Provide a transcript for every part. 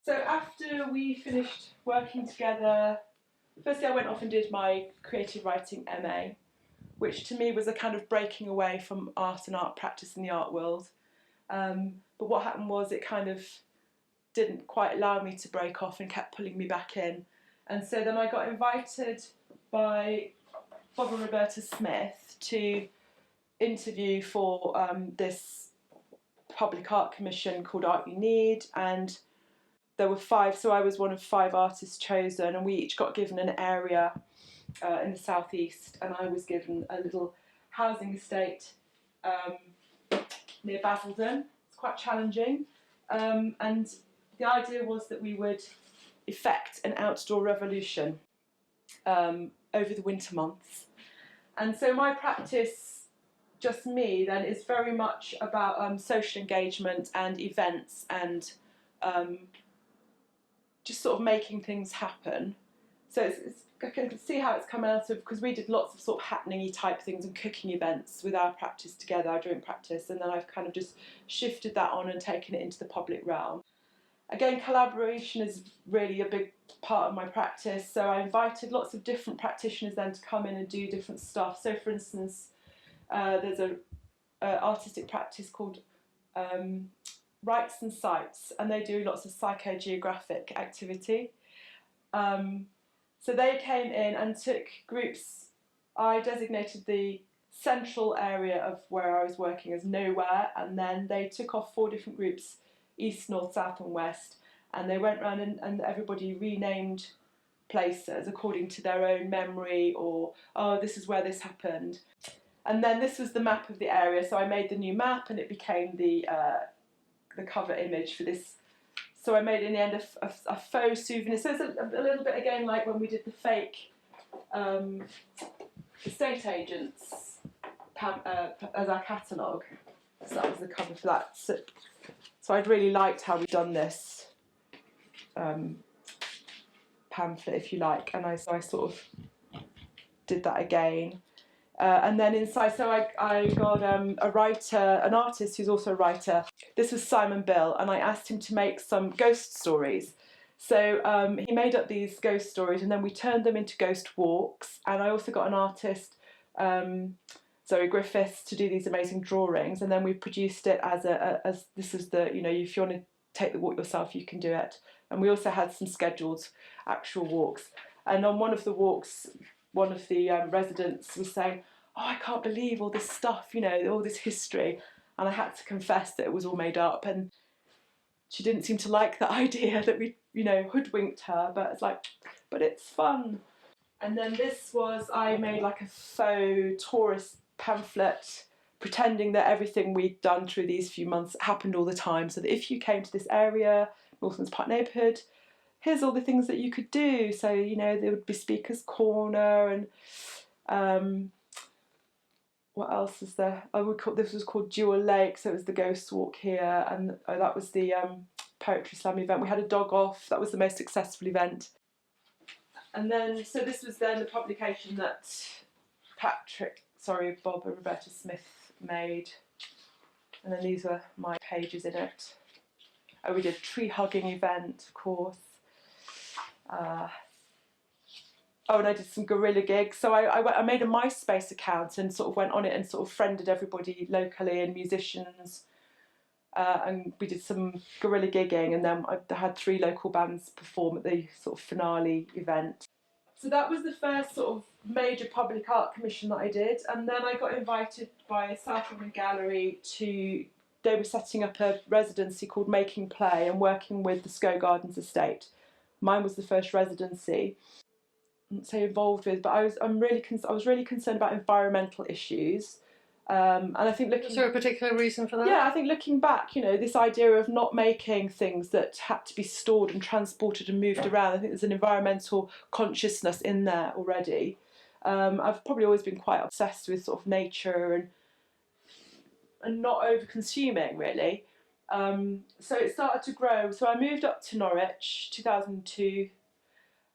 So after we finished working together, firstly I went off and did my creative writing MA, which to me was a kind of breaking away from art and art practice in the art world. But what happened was it kind of didn't quite allow me to break off and kept pulling me back in. And so then I got invited by Bob and Roberta Smith to interview for this public art commission called Art You Need, and there were 5, so I was one of 5 artists chosen, and we each got given an area in the southeast, and I was given a little housing estate near Basildon. It's quite challenging, and the idea was that we would effect an outdoor revolution over the winter months. And so my practice, just me then, is very much about social engagement and events and just sort of making things happen. So I can see how it's come out of, because we did lots of sort of happening-y type things and cooking events with our practice together, our drink practice, and then I've kind of just shifted that on and taken it into the public realm. Again, collaboration is really a big part of my practice, so I invited lots of different practitioners then to come in and do different stuff. So for instance, there's an artistic practice called Rights and Sights, and they do lots of psychogeographic activity. So they came in and took groups. I designated the central area of where I was working as nowhere, and then they took off 4 different groups, east, north, south and west, and they went round and everybody renamed places according to their own memory, or, oh, this is where this happened. And then this was the map of the area, so I made the new map and it became the cover image for this. So I made in the end a faux souvenir. So it's a little bit again like when we did the fake estate agents as our catalogue. So that was the cover for that. So I'd really liked how we'd done this pamphlet, if you like, and so I sort of did that again. And then inside, so I got a writer, an artist who's also a writer. This was Simon Bill, and I asked him to make some ghost stories. So he made up these ghost stories, and then we turned them into ghost walks. And I also got an artist, Zoe Griffiths, to do these amazing drawings, and then we produced it as this is the, you know, if you want to take the walk yourself, you can do it. And we also had some scheduled actual walks. And on one of the walks, one of the residents was saying, oh, I can't believe all this stuff, you know, all this history. And I had to confess that it was all made up. And she didn't seem to like the idea that we, you know, hoodwinked her. But it's like, but it's fun. And then this was, I made like a faux tourist pamphlet pretending that everything we'd done through these few months happened all the time. So that if you came to this area, Northlands Park neighbourhood, here's all the things that you could do. So, you know, there would be Speaker's Corner and what else is there? This was called Jewel Lake, so it was the Ghost Walk here, and that was the Poetry Slam event. We had a dog off, that was the most successful event. And then, so this was then the publication that Bob and Roberta Smith made. And then these were my pages in it. Oh, we did a tree hugging event, of course. Oh, and I did some guerrilla gigs. So I made a MySpace account and sort of went on it and sort of friended everybody locally and musicians. And we did some guerrilla gigging, and then I had 3 local bands perform at the sort of finale event. So that was the first sort of major public art commission that I did. And then I got invited by South London Gallery they were setting up a residency called Making Play and working with the Scow Gardens estate. Mine was the first residency. I wouldn't say involved with, but I was really concerned about environmental issues. And I think is there a particular reason for that? Yeah, I think looking back, you know, this idea of not making things that had to be stored and transported and moved around, I think there's an environmental consciousness in there already. I've probably always been quite obsessed with sort of nature and not over-consuming, really. So it started to grow. So I moved up to Norwich, 2002,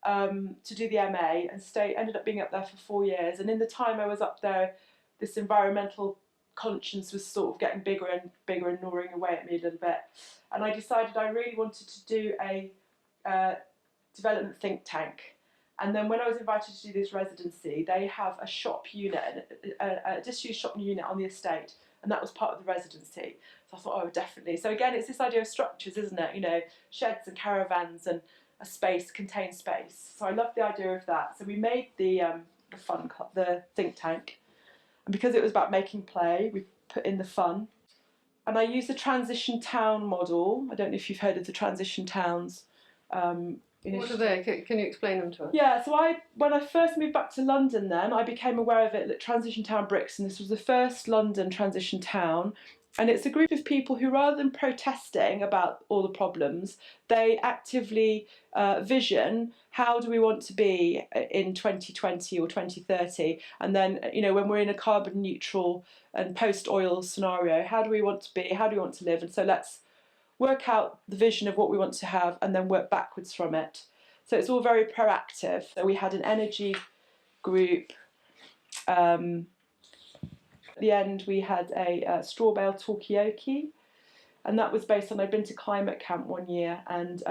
to do the MA, and ended up being up there for 4 years. And in the time I was up there, this environmental conscience was sort of getting bigger and gnawing away at me a little bit. And I decided I really wanted to do a development think tank. And then when I was invited to do this residency, they have a shop unit, a disused shop unit on the estate, and that was part of the residency. So I thought, oh, definitely. So again, it's this idea of structures, isn't it? You know, sheds and caravans and a space, contained space. So I love the idea of that. So we made the think tank, and because it was about making play, we put in the fun. And I used the transition town model. I don't know if you've heard of the transition towns. What are they? Can you explain them to us? Yeah, so when I first moved back to London then, I became aware of it at Transition Town Brixton. This was the first London transition town. And it's a group of people who, rather than protesting about all the problems, they actively vision how do we want to be in 2020 or 2030. And then, you know, when we're in a carbon neutral and post-oil scenario, how do we want to be? How do we want to live? And so let's work out the vision of what we want to have and then work backwards from it. So it's all very proactive. So we had an energy group. At the end, we had a straw bale talkie-okie, and that was based on, I'd been to climate camp one year, and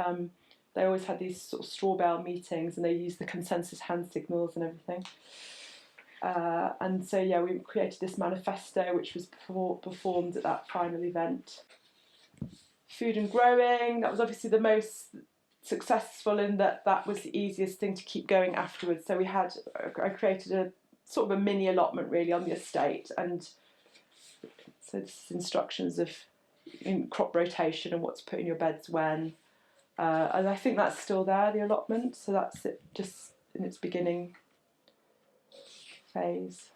they always had these sort of straw bale meetings, and they used the consensus hand signals and everything. And so, yeah, we created this manifesto, which was performed at that final event. Food and growing, that was obviously the most successful in that was the easiest thing to keep going afterwards. So I created a sort of a mini allotment really on the estate, and so this is instructions of crop rotation and what to put in your beds when, and I think that's still there, the allotment, so that's it, just in its beginning phase.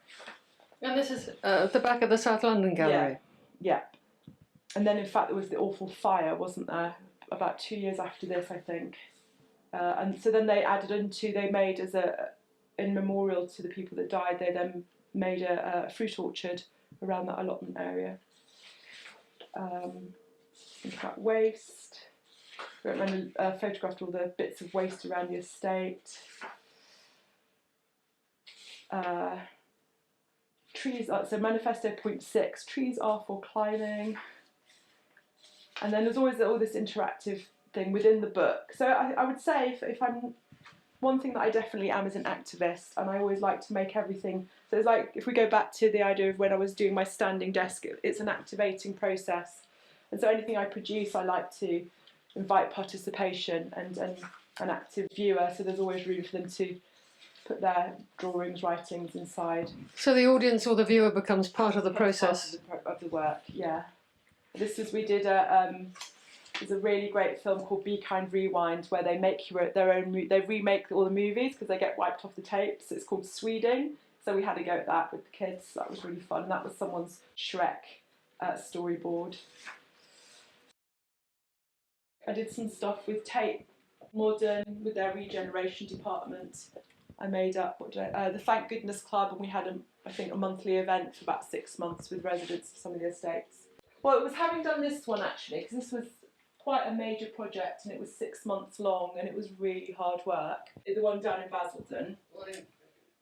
And this is the back of the South London Gallery? Yeah. And then in fact there was the awful fire, wasn't there, about 2 years after this, I think. And so then they made as in memorial to the people that died, they then made a fruit orchard around that allotment area. Think about waste. I photographed all the bits of waste around the estate. Trees, so manifesto point 6, trees are for climbing. And then there's always all this interactive thing within the book. So I would say if I'm, one thing that I definitely am is an activist, and I always like to make everything, so it's like if we go back to the idea of when I was doing my standing desk, it's an activating process. And so anything I produce, I like to invite participation and an active viewer, so there's always room for them to put their drawings, writings inside. So the audience or the viewer becomes part of the process? Part of the work, yeah. We did there's a really great film called Be Kind Rewind, where they make they remake all the movies because they get wiped off the tapes. It's called Sweding. So we had a go at that with the kids. That was really fun. That was someone's Shrek storyboard. I did some stuff with Tate Modern, with their regeneration department. I made up the Thank Goodness Club, and we had a monthly event for about 6 months with residents of some of the estates. Well, it was having done this one actually, because this was quite a major project and it was 6 months long and it was really hard work. The one down in Basildon.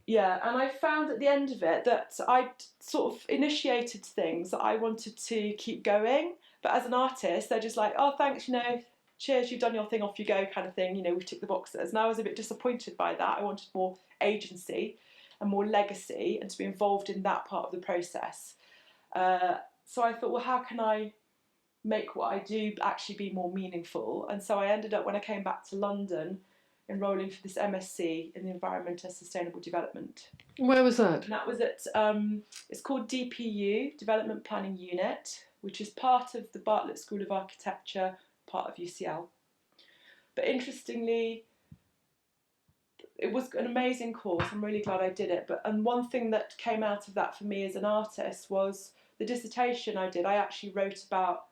Yeah, and I found at the end of it that I'd sort of initiated things that I wanted to keep going, but as an artist, they're just like, oh, thanks, cheers, you've done your thing, off you go, kind of thing, we've ticked the boxes. And I was a bit disappointed by that. I wanted more agency and more legacy and to be involved in that part of the process. So I thought, well, how can I make what I do actually be more meaningful? And so I ended up, when I came back to London, enrolling for this MSc in the Environment and Sustainable Development. Where was that? And that was at, it's called DPU, Development Planning Unit, which is part of the Bartlett School of Architecture, part of UCL. But interestingly, it was an amazing course. I'm really glad I did it. And one thing that came out of that for me as an artist was the dissertation I did. I actually wrote about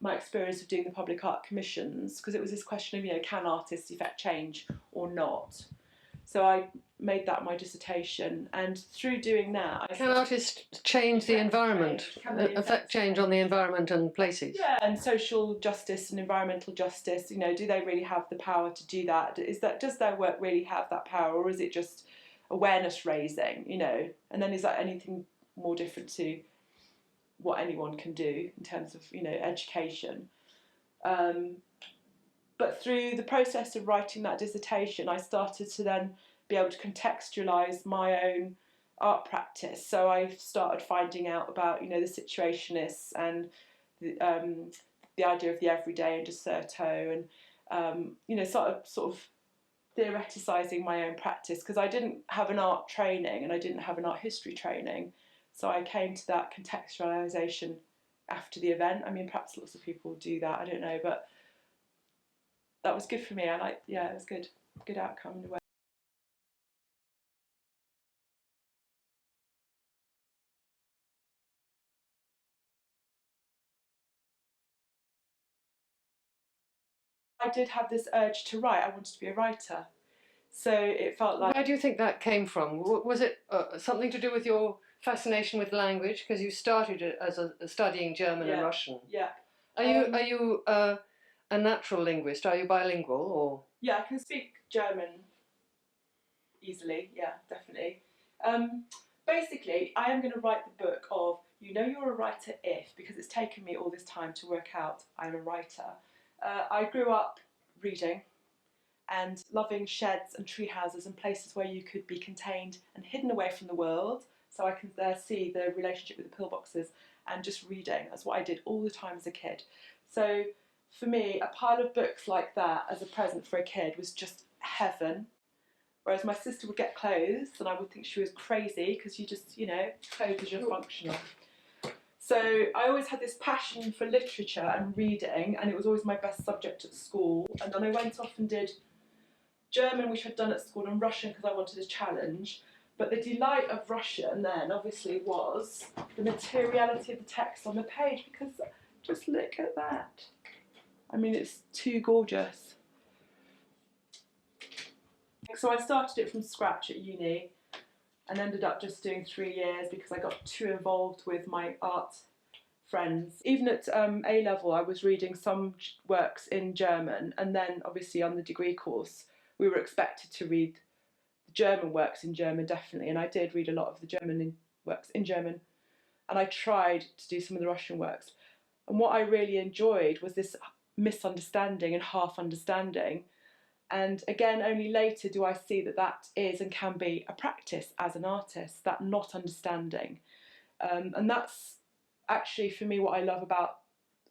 my experience of doing the public art commissions, because it was this question of, can artists effect change or not? So I made that my dissertation, and through doing that... Can artists change the environment, affect change on the environment and places? Yeah, and social justice and environmental justice, do they really have the power to do that? Does their work really have that power, or is it just awareness raising, And then is that anything more different to what anyone can do in terms of, education? but through the process of writing that dissertation, I started to then be able to contextualise my own art practice. So I started finding out about, you know, the situationists and the idea of the everyday and Deserto, and you know, sort of theoreticizing my own practice, because I didn't have an art training and I didn't have an art history training. So I came to that contextualization after the event. I mean, perhaps lots of people do that, I don't know, but that was good for me. I like, yeah, it was good outcome in a way. I did have this urge to write. I wanted to be a writer. So it felt like... Where do you think that came from? Was it something to do with your fascination with language? Because you started as studying German and Russian. Yeah. Are you a natural linguist? Are you bilingual, or? Yeah, I can speak German easily. Yeah, definitely. Basically, I am going to write the book of You Know You're a Writer If, because it's taken me all this time to work out I'm a writer. I grew up reading and loving sheds and tree houses and places where you could be contained and hidden away from the world, so I can there see the relationship with the pillboxes, and just reading. That's what I did all the time as a kid. So for me, a pile of books like that as a present for a kid was just heaven. Whereas my sister would get clothes and I would think she was crazy, because you just, you know, clothes is your functional. So I always had this passion for literature and reading, and it was always my best subject at school. And then I went off and did German, which I'd done at school, and Russian because I wanted a challenge. But the delight of Russian then obviously was the materiality of the text on the page, because just look at that. I mean, it's too gorgeous. So I started it from scratch at uni and ended up just doing 3 years because I got too involved with my art friends. Even at A level, I was reading some works in German, and then obviously on the degree course we were expected to read the German works in German, definitely, and I did read a lot of the German works in German, and I tried to do some of the Russian works. And what I really enjoyed was this misunderstanding and half understanding. And again, only later do I see that that is and can be a practice as an artist, that not understanding. And that's actually, for me, what I love about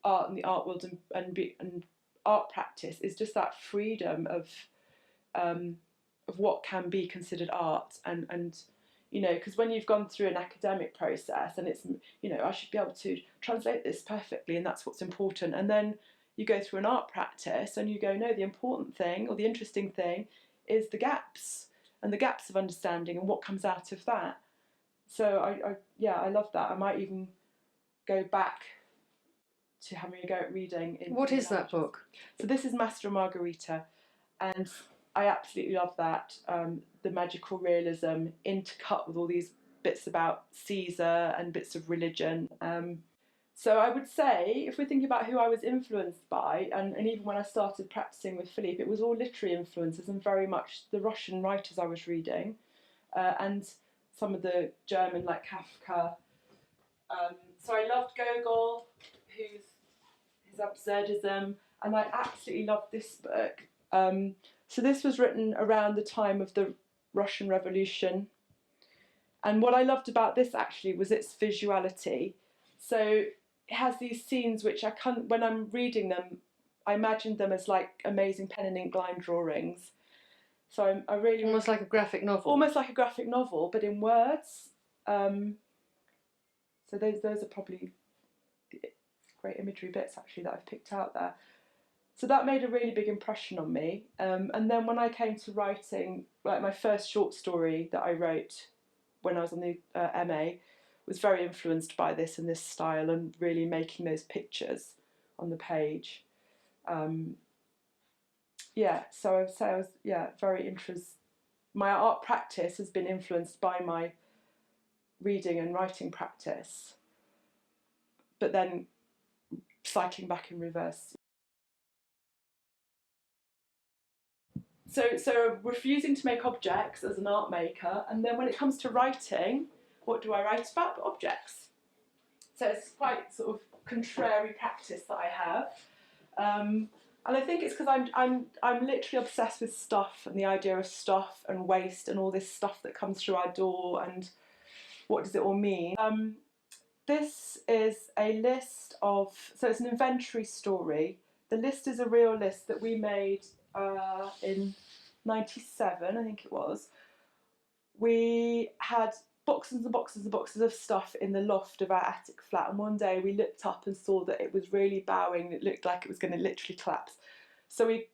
art and the art world and art practice, is just that freedom of what can be considered art. And you know, because when you've gone through an academic process and it's, you know, I should be able to translate this perfectly and that's what's important, and then you go through an art practice and you go, no, the important thing or the interesting thing is the gaps, and the gaps of understanding and what comes out of that. So I love that. I might even go back to having a go at reading. What is that book? So this is Master and Margarita, and I absolutely love that. The magical realism intercut with all these bits about Caesar and bits of religion. So I would say, if we're thinking about who I was influenced by, and even when I started practicing with Philippe, it was all literary influences and very much the Russian writers I was reading, and some of the German, like Kafka. So I loved Gogol, his absurdism, and I absolutely loved this book. So this was written around the time of the Russian Revolution, and what I loved about this actually was its visuality. So it has these scenes which I can't, when I'm reading them, I imagined them as like amazing pen and ink line drawings. So I really... Almost like a graphic novel. Almost like a graphic novel, but in words. So those are probably the great imagery bits actually that I've picked out there. So that made a really big impression on me. And then when I came to writing, like my first short story that I wrote when I was on the MA, was very influenced by this and this style, and really making those pictures on the page. So I would say I was very interested. My art practice has been influenced by my reading and writing practice, but then cycling back in reverse. So refusing to make objects as an art maker, and then when it comes to writing, what do I write about? Objects. So it's quite sort of contrary practice that I have. And I think it's because I'm literally obsessed with stuff and the idea of stuff and waste and all this stuff that comes through our door and what does it all mean. This is a list of, so it's an inventory story. The list is a real list that we made in '97, I think it was. We had boxes and boxes and boxes of stuff in the loft of our attic flat, and one day we looked up and saw that it was really bowing. It looked like it was going to literally collapse. So we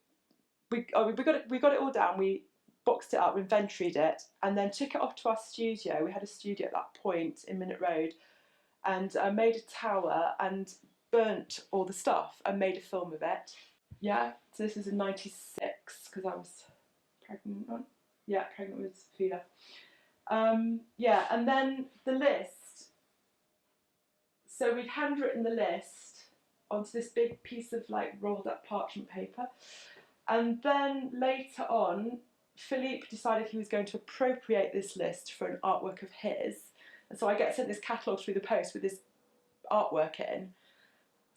got it all down. We boxed it up, inventoried it, and then took it off to our studio. We had a studio at that point in Minute Road, and made a tower and burnt all the stuff and made a film of it. Yeah, so this is in '96 because I was pregnant. Yeah, pregnant with Fila. Yeah, and then the list. So we'd handwritten the list onto this big piece of like rolled up parchment paper. And then later on, Philippe decided he was going to appropriate this list for an artwork of his. And so I get sent this catalogue through the post with this artwork in.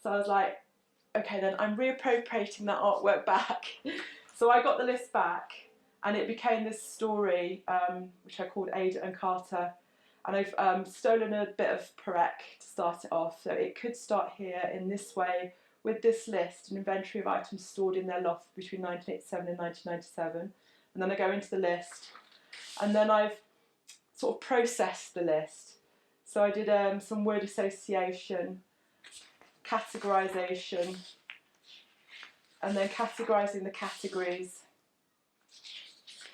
So I was like, okay, then I'm reappropriating that artwork back. So I got the list back, and it became this story, which I called Ada and Carter. And I've stolen a bit of Perec to start it off. So it could start here in this way, with this list, an inventory of items stored in their loft between 1987 and 1997. And then I go into the list, and then I've sort of processed the list. So I did some word association, categorisation, and then categorising the categories,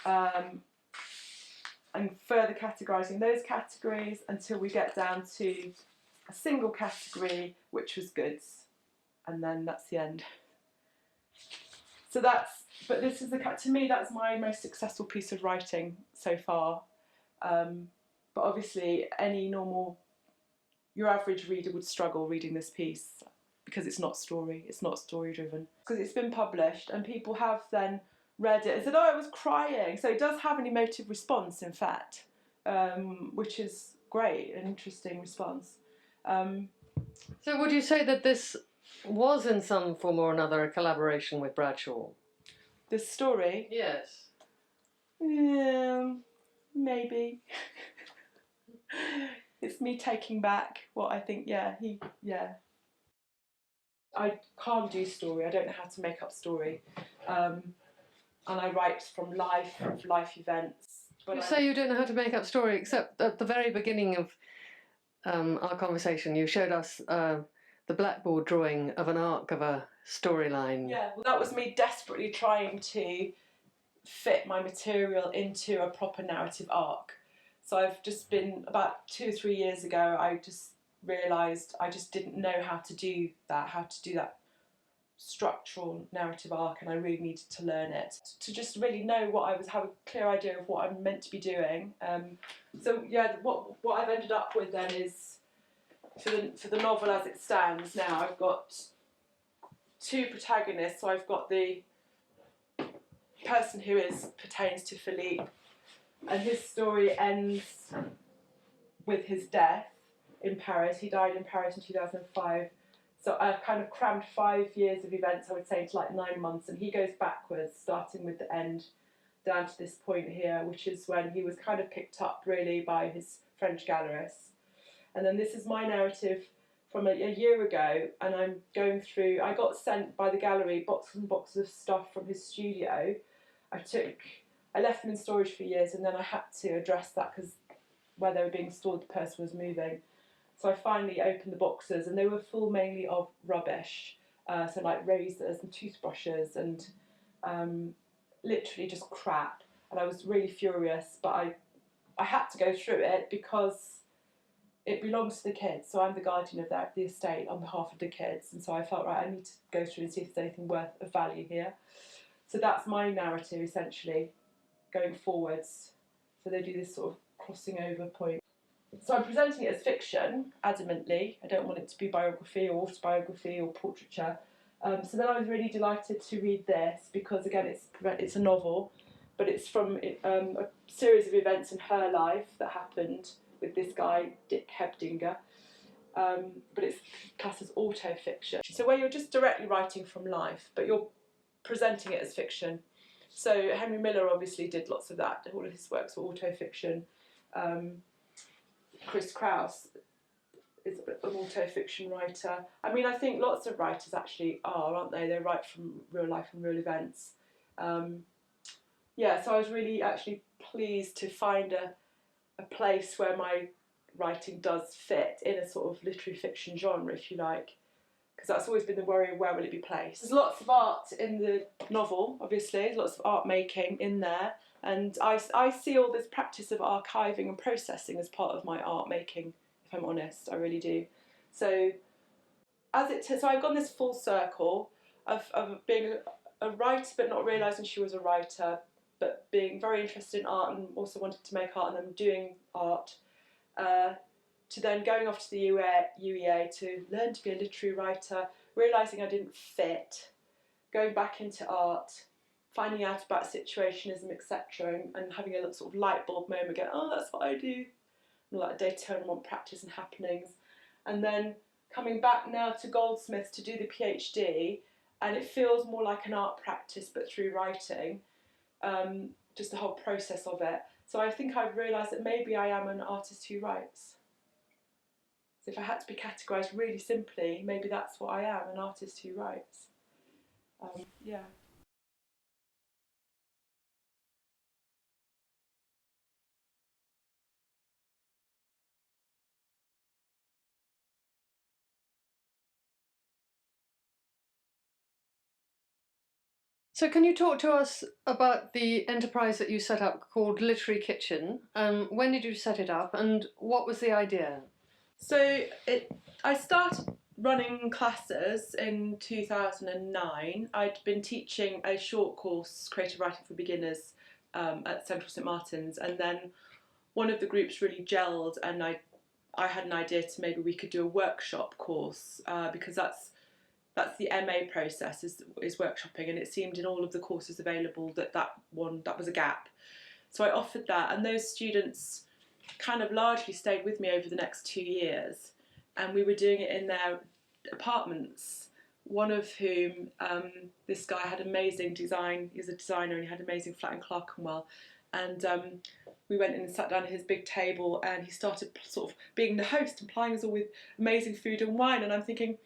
and further categorising those categories until we get down to a single category, which was goods, and then that's the end. So but this is to me, that's my most successful piece of writing so far. But obviously, your average reader would struggle reading this piece because it's not story driven. Because it's been published and people have then read it and said, oh, I was crying. So it does have an emotive response, in fact, which is great, an interesting response. So would you say that this was in some form or another a collaboration with Bradshaw? This story? Yes. Yeah, maybe. It's me taking back what I think, yeah. I can't do story, I don't know how to make up story. And I write from life events. But You say you don't know how to make up story, except at the very beginning of our conversation you showed us the blackboard drawing of an arc of a storyline. Yeah, well, that was me desperately trying to fit my material into a proper narrative arc. So I've just been, about 2 or 3 years ago, I just realised I just didn't know how to do that structural narrative arc, and I really needed to learn it to just really know have a clear idea of what I'm meant to be doing. So yeah, what I've ended up with then is, for the novel as it stands now, I've got 2 protagonists. So I've got the person who pertains to Philippe, and his story ends with his death in Paris. He died in Paris in 2005. So I've kind of crammed 5 years of events, I would say, into like 9 months, and he goes backwards, starting with the end down to this point here, which is when he was kind of picked up really by his French gallerists. And then this is my narrative from a year ago, and I'm going through, I got sent by the gallery boxes and boxes of stuff from his studio. I left them in storage for years, and then I had to address that because where they were being stored, the person was moving. So I finally opened the boxes, and they were full mainly of rubbish, so like razors and toothbrushes and literally just crap. And I was really furious, but I had to go through it because it belongs to the kids. So I'm the guardian of the estate on behalf of the kids, and so I felt, right, I need to go through and see if there's anything of value here. So that's my narrative essentially going forwards. So they do this sort of crossing over point. So I'm presenting it as fiction, adamantly. I don't want it to be biography or autobiography or portraiture. So then I was really delighted to read this because, again, it's a novel, but it's from a series of events in her life that happened with this guy, Dick Hebdinger. But it's classed as auto-fiction. So where you're just directly writing from life, but you're presenting it as fiction. So Henry Miller obviously did lots of that. All of his works were autofiction. Chris Kraus is an autofiction writer. I mean, I think lots of writers actually are, aren't they? They write from real life and real events. Yeah, so I was really actually pleased to find a place where my writing does fit in a sort of literary fiction genre, if you like, because that's always been the worry of where will it be placed. There's lots of art in the novel, obviously, there's lots of art making in there, and I see all this practice of archiving and processing as part of my art making, if I'm honest, I really do. So so I've gone this full circle of being a writer but not realising she was a writer, but being very interested in art and also wanted to make art and then doing art, to then going off to the UEA to learn to be a literary writer, realising I didn't fit, going back into art, finding out about situationism, etc., and having a little sort of light bulb moment, going, oh, that's what I do, and like a day tournament practice and happenings, and then coming back now to Goldsmiths to do the PhD, and it feels more like an art practice but through writing, just the whole process of it. So I think I've realised that maybe I am an artist who writes. So if I had to be categorised really simply, maybe that's what I am, an artist who writes. Yeah. So can you talk to us about the enterprise that you set up called Literary Kitchen? When did you set it up and what was the idea? So I started running classes in 2009. I'd been teaching a short course, Creative Writing for Beginners, at Central St Martin's, and then one of the groups really gelled, and I had an idea to maybe we could do a workshop course, because that's the MA process is workshopping, and it seemed in all of the courses available that was a gap. So I offered that, and those students kind of largely stayed with me over the next 2 years, and we were doing it in their apartments, one of whom, this guy had amazing design, he was a designer and he had amazing flat in Clerkenwell, and we went in and sat down at his big table and he started sort of being the host and plying us all with amazing food and wine, and I'm thinking,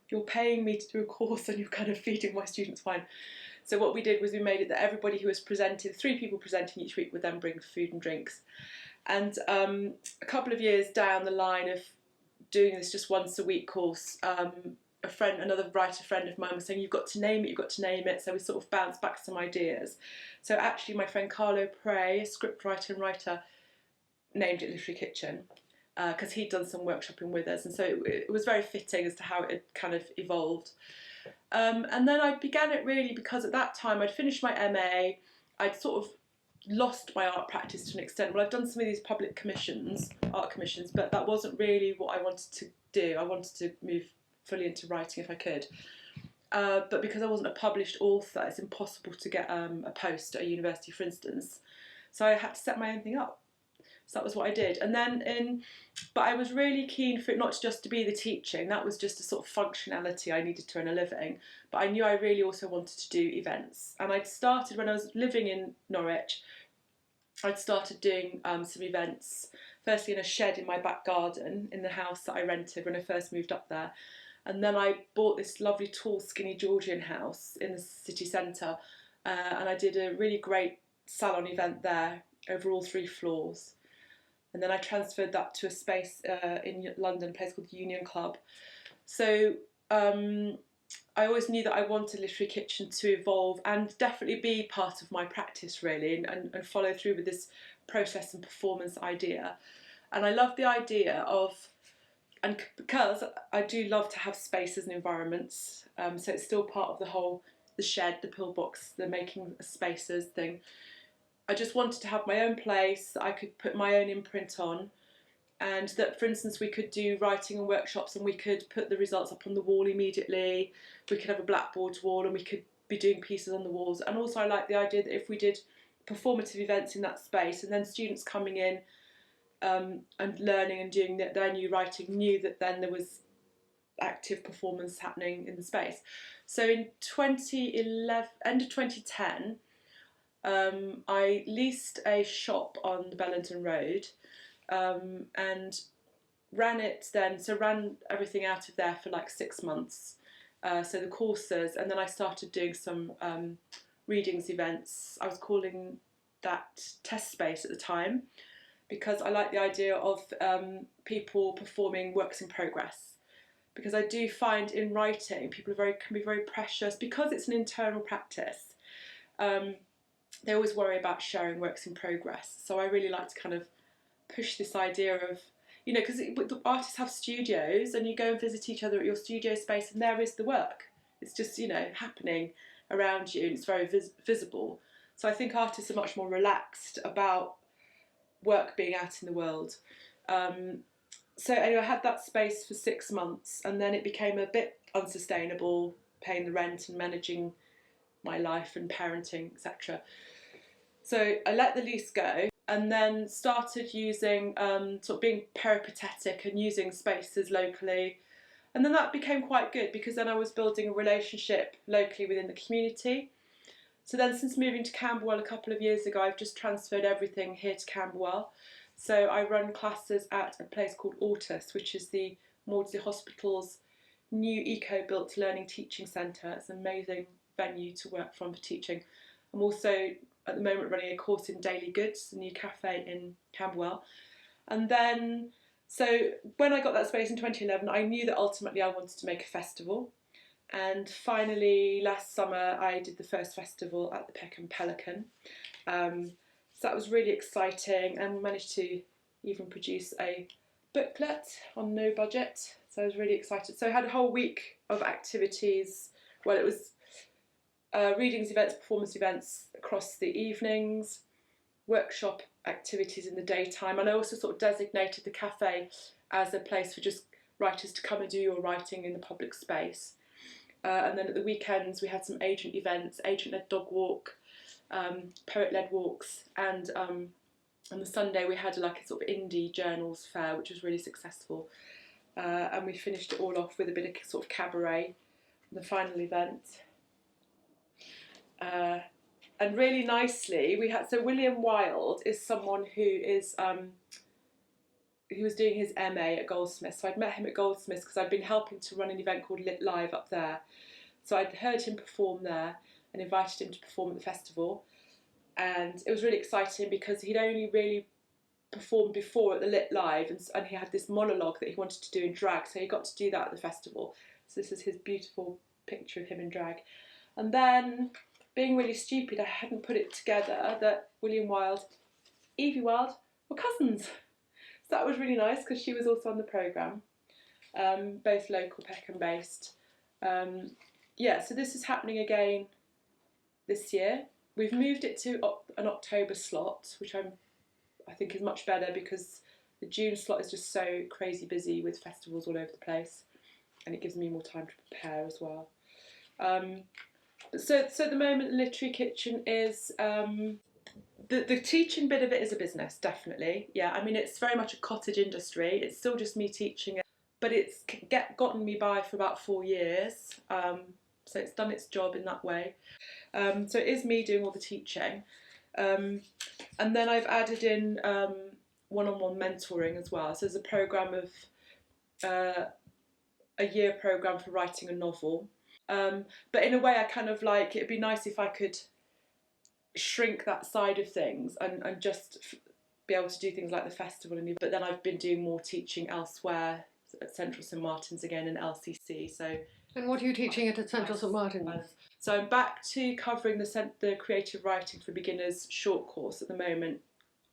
you're paying me to do a course and you're kind of feeding my students wine. So what we did was we made it that everybody who was presenting, 3 people presenting each week, would then bring food and drinks. And a couple of years down the line of doing this just once a week course, another writer friend of mine was saying, you've got to name it, you've got to name it. So we sort of bounced back some ideas. So actually my friend Carlo Prey, a script writer and writer, named it Literary Kitchen, because he'd done some workshopping with us, and so it was very fitting as to how it had kind of evolved. And then I began it really because at that time I'd finished my MA, I'd sort of lost my art practice to an extent. Well, I've done some of these public commissions, art commissions, but that wasn't really what I wanted to do. I wanted to move fully into writing if I could. But because I wasn't a published author, it's impossible to get a post at a university, for instance. So I had to set my own thing up. So that was what I did. And then but I was really keen for it not just to be the teaching, that was just a sort of functionality I needed to earn a living. But I knew I really also wanted to do events. And I'd started, when I was living in Norwich, I'd started doing some events, firstly in a shed in my back garden in the house that I rented when I first moved up there. And then I bought this lovely tall skinny Georgian house in the city centre, and I did a really great salon event there over all 3 floors. And then I transferred that to a space in London, a place called the Union Club. So I always knew that I wanted Literary Kitchen to evolve and definitely be part of my practice really, and follow through with this process and performance idea. And I love the idea of, and because I do love to have spaces and environments, so it's still part of the shed, the pillbox, the making spaces thing. I just wanted to have my own place that I could put my own imprint on, and that, for instance, we could do writing and workshops and we could put the results up on the wall immediately. We could have a blackboard wall and we could be doing pieces on the walls. And also I like the idea that if we did performative events in that space, and then students coming in and learning and doing their new writing knew that then there was active performance happening in the space. So in 2011, end of 2010, I leased a shop on the Bellenden Road, and ran everything out of there for like 6 months. So the courses, and then I started doing some readings events. I was calling that test space at the time, because I like the idea of people performing works in progress. Because I do find in writing, people can be very precious, because it's an internal practice. They always worry about sharing works in progress. So I really like to kind of push this idea of, because the artists have studios, and you go and visit each other at your studio space, and there is the work. It's just, happening around you, and it's very visible. So I think artists are much more relaxed about work being out in the world. So anyway, I had that space for 6 months, and then it became a bit unsustainable, paying the rent and managing my life and parenting, etc. So I let the lease go, and then started using, sort of being peripatetic and using spaces locally. And then that became quite good, because then I was building a relationship locally within the community. So then, since moving to Camberwell a couple of years ago, I've just transferred everything here to Camberwell. So I run classes at a place called Ortus, which is the Maudsley Hospital's new eco-built learning teaching centre. It's an amazing venue to work from for teaching. I'm also at the moment running a course in daily goods, a new cafe in Camberwell. And then, so when I got that space in 2011, I knew that ultimately I wanted to make a festival. And finally, last summer, I did the first festival at the Peckham Pelican. So that was really exciting, and we managed to even produce a booklet on no budget. So I was really excited. So I had a whole week of activities. Well, it was readings events, performance events across the evenings, workshop activities in the daytime, and I also sort of designated the cafe as a place for just writers to come and do your writing in the public space. And then at the weekends we had some agent events, agent-led dog walk, poet-led walks, and on the Sunday we had like a sort of indie journals fair, which was really successful. And we finished it all off with a bit of sort of cabaret, the final event. And really nicely, we had, so William Wilde is someone who was doing his MA at Goldsmiths. So I'd met him at Goldsmiths because I'd been helping to run an event called Lit Live up there. So I'd heard him perform there and invited him to perform at the festival. And it was really exciting because he'd only really performed before at the Lit Live, and he had this monologue that he wanted to do in drag, so he got to do that at the festival. So this is his beautiful picture of him in drag. And then, being really stupid, I hadn't put it together that William Wilde, Evie Wilde were cousins. So that was really nice because she was also on the programme, both local Peckham based. Yeah, so this is happening again this year. We've moved it to an October slot, which I think is much better because the June slot is just so crazy busy with festivals all over the place, and it gives me more time to prepare as well. So at the moment, the Literary Kitchen is the teaching bit of it is a business, definitely. Yeah, I mean it's very much a cottage industry. It's still just me teaching it, but it's gotten me by for about 4 years. So it's done its job in that way. So it is me doing all the teaching. And then I've added in one-on-one mentoring as well. So there's a programme of a year programme for writing a novel. But in a way I kind of like, it'd be nice if I could shrink that side of things and just be able to do things like the festival. But then I've been doing more teaching elsewhere, at Central St Martin's again and LCC. So. And what are you teaching at Central St Martin's? So I'm back to covering the creative writing for beginners short course at the moment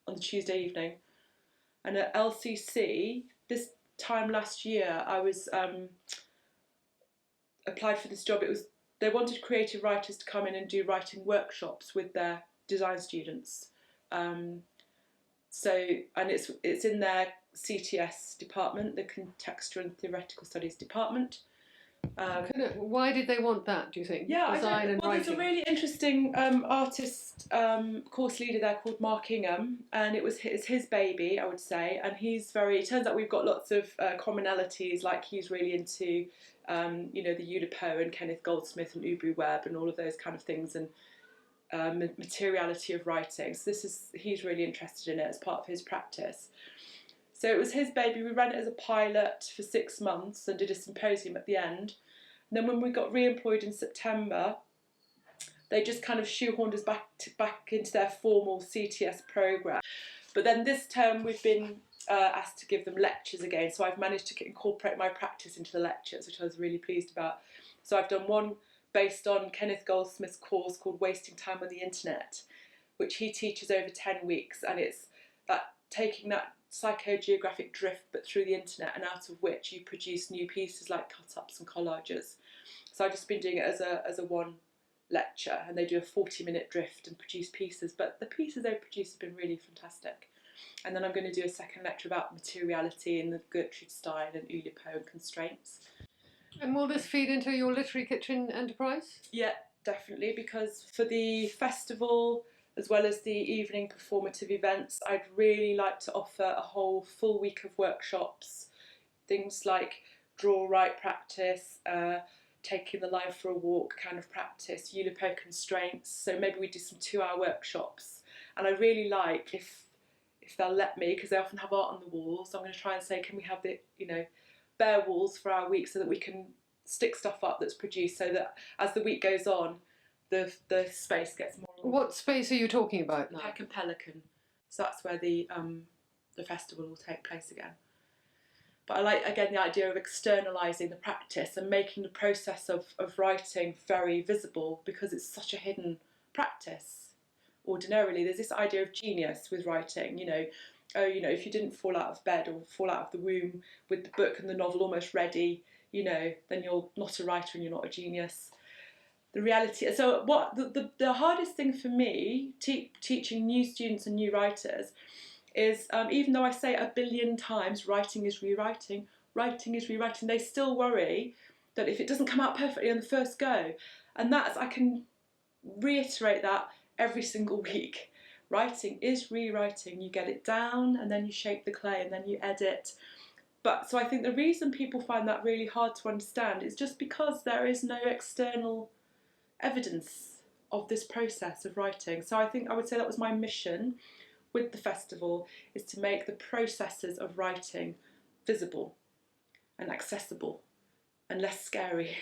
on the Tuesday evening. And at LCC, this time last year, I was applied for this job. They wanted creative writers to come in and do writing workshops with their design students. So, and it's in their CTS department, the Contextual and Theoretical Studies department. Why did they want that, do you think? Yeah, Design and well, writing. there's a really interesting artist course leader there called Mark Ingham, and it's his baby, I would say. And it turns out we've got lots of commonalities, like he's really into, the Oulipo and Kenneth Goldsmith and Aubrey Webb and all of those kind of things, and materiality of writing. So he's really interested in it as part of his practice. So it was his baby. We ran it as a pilot for 6 months and did a symposium at the end. And then when we got re-employed in September, they just kind of shoehorned us back into their formal CTS programme. But then this term we've been asked to give them lectures again. So I've managed to incorporate my practice into the lectures, which I was really pleased about. So I've done one based on Kenneth Goldsmith's course called Wasting Time on the Internet, which he teaches over 10 weeks. And it's that taking that psychogeographic drift but through the internet, and out of which you produce new pieces like cut-ups and collages. So I've just been doing it as a one lecture, and they do a 40-minute drift and produce pieces, but the pieces they produce have been really fantastic. And then I'm going to do a second lecture about materiality in the Gertrude style and Oulipo and constraints. And will this feed into your literary kitchen enterprise? Yeah, definitely, because for the festival as well as the evening performative events, I'd really like to offer a whole full week of workshops, things like draw, write practice, taking the line for a walk kind of practice, Oulipo constraints. So maybe we do some 2-hour workshops. And I really like, if they'll let me, because they often have art on the walls, so I'm going to try and say, can we have the bare walls for our week, so that we can stick stuff up that's produced, so that as the week goes on, the space gets more. What space are you talking about now? Peck and Pelican. So that's where the festival will take place again. But I like, again, the idea of externalising the practice and making the process of writing very visible, because it's such a hidden practice. Ordinarily, there's this idea of genius with writing, if you didn't fall out of bed or fall out of the womb with the book and the novel almost ready, then you're not a writer and you're not a genius. The reality, so what the hardest thing for me teaching new students and new writers is, even though I say it 1 billion times, writing is rewriting, they still worry that if it doesn't come out perfectly on the first go. And I can reiterate that every single week. Writing is rewriting. You get it down and then you shape the clay and then you edit. But so I think the reason people find that really hard to understand is just because there is no external evidence of this process of writing. So I would say that was my mission with the festival, is to make the processes of writing visible and accessible and less scary.